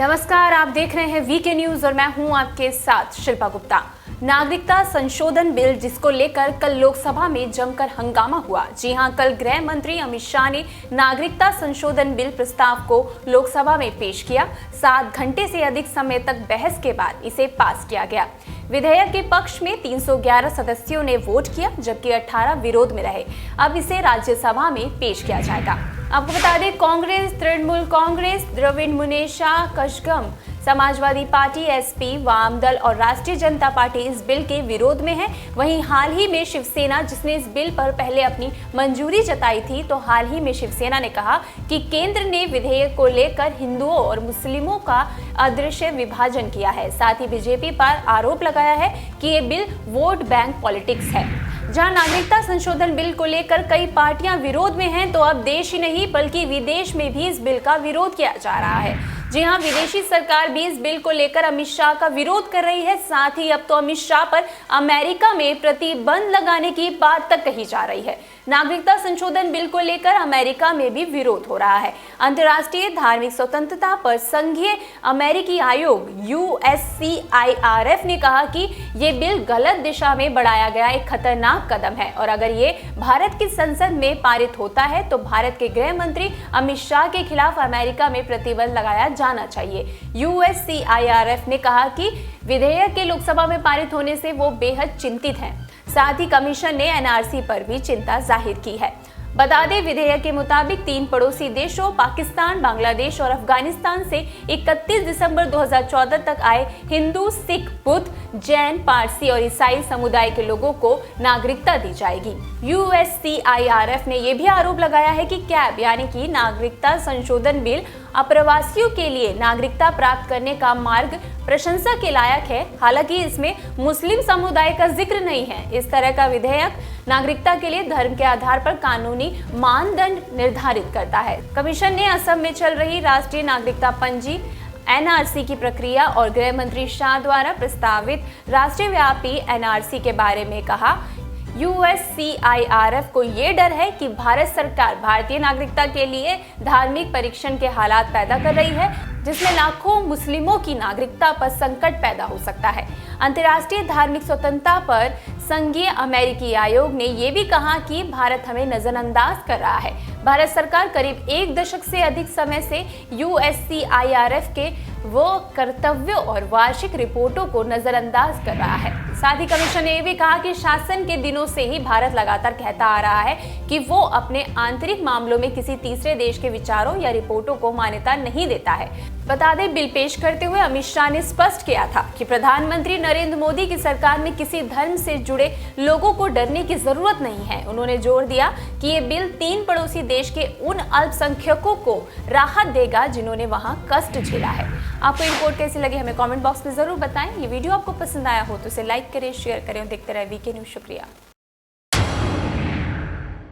नमस्कार, आप देख रहे हैं वीके न्यूज और मैं हूं आपके साथ शिल्पा गुप्ता। नागरिकता संशोधन बिल जिसको लेकर कल लोकसभा में जमकर हंगामा हुआ। जी हां, कल गृह मंत्री अमित शाह ने नागरिकता संशोधन बिल प्रस्ताव को लोकसभा में पेश किया। 7 घंटे से अधिक समय तक बहस के बाद इसे पास किया गया। विधेयक के पक्ष में 311 सदस्यों ने वोट किया, जबकि 18 विरोध में रहे। अब इसे राज्यसभा में पेश किया जाएगा। आपको बता दें, कांग्रेस, तृणमूल कांग्रेस, द्रविड़ मुनेत्र कषगम, समाजवादी पार्टी, एसपी, वाम दल और राष्ट्रीय जनता पार्टी इस बिल के विरोध में है। वहीं हाल ही में शिवसेना, जिसने इस बिल पर पहले अपनी मंजूरी जताई थी, तो हाल ही में शिवसेना ने कहा कि केंद्र ने विधेयक को लेकर हिंदुओं और मुस्लिमों का अदृश्य विभाजन किया है। साथ ही बीजेपी पर आरोप लगाया है कि ये बिल वोट बैंक पॉलिटिक्स है। जहां नागरिकता संशोधन बिल को लेकर कई पार्टियां विरोध में हैं, तो अब देश ही नहीं बल्कि विदेश में भी इस बिल का विरोध किया जा रहा है। जी हां, विदेशी सरकार भी इस बिल को लेकर अमित शाह का विरोध कर रही है। साथ ही अब तो अमित शाह पर अमेरिका में प्रतिबंध लगाने की बात तक कही जा रही है। नागरिकता संशोधन बिल को लेकर अमेरिका में भी विरोध हो रहा है। अंतर्राष्ट्रीय धार्मिक स्वतंत्रता पर संघीय अमेरिकी आयोग USCIRF ने कहा कि ये बिल गलत दिशा में बढ़ाया गया एक खतरनाक कदम है और अगर ये भारत की संसद में पारित होता है तो भारत के गृह मंत्री अमित शाह के खिलाफ अमेरिका में प्रतिबंध लगाया जाना चाहिए। USCIRF ने कहा कि विधेयक के लोकसभा में पारित होने से वो बेहद चिंतित हैं। साथ ही कमीशन ने NRC पर भी चिंता जाहिर की है। बता दें, विधेयक के मुताबिक 3 पड़ोसी देशों पाकिस्तान, बांग्लादेश और अफगानिस्तान से 31 दिसंबर 2014 तक आए हिंदू, सिख, बुद्ध, जैन, पारसी और ईसाई समुदाय के लोगों को नागरिकता दी जाएगी। USCIRF ने यह भी आरोप लगाया है कि कैब यानी कि नागरिकता संशोधन बिल अप्रवासियों के लिए नागरिकता प्राप्त करने का मार्ग प्रशंसा के लायक है। हालांकि इसमें मुस्लिम समुदाय का जिक्र नहीं है। इस तरह का विधेयक नागरिकता के लिए धर्म के आधार पर कानूनी मानदंड निर्धारित करता है। कमीशन ने असम में चल रही राष्ट्रीय नागरिकता पंजी NRC की प्रक्रिया और गृह मंत्री शाह द्वारा प्रस्तावित राष्ट्रीय व्यापी NRC के बारे में कहा। USCIRF को ये डर है कि भारत सरकार भारतीय नागरिकता के लिए धार्मिक परीक्षण के हालात पैदा कर रही है, जिसमें लाखों मुस्लिमों की नागरिकता पर संकट पैदा हो सकता है। अंतर्राष्ट्रीय धार्मिक स्वतंत्रता पर संघीय अमेरिकी आयोग ने यह भी कहा कि भारत हमें नजरअंदाज कर रहा है। भारत सरकार करीब 1 दशक से अधिक समय से USCIRF के वो कर्तव्यों और वार्षिक रिपोर्टों को नजरअंदाज कर रहा है। साथ ही कमीशन ने यह भी कहा कि शासन के दिनों से ही भारत लगातार कहता आ रहा है कि वो अपने आंतरिक मामलों में किसी तीसरे देश के विचारों या रिपोर्टों को मान्यता नहीं देता है। बता दें, बिल पेश करते हुए अमित शाह ने स्पष्ट किया था कि प्रधानमंत्री नरेंद्र मोदी की सरकार में किसी धर्म से जुड़े लोगों को डरने की जरूरत नहीं है। उन्होंने जोर दिया कि ये बिल 3 पड़ोसी देश के उन अल्पसंख्यकों को राहत देगा जिन्होंने वहां कष्ट झेला है। आपको ये रिपोर्ट कैसी लगी हमें कमेंट बॉक्स में जरूर बताएं। ये वीडियो आपको पसंद आया हो तो इसे लाइक करें, शेयर करें और देखते रहे वीके न्यूज। शुक्रिया।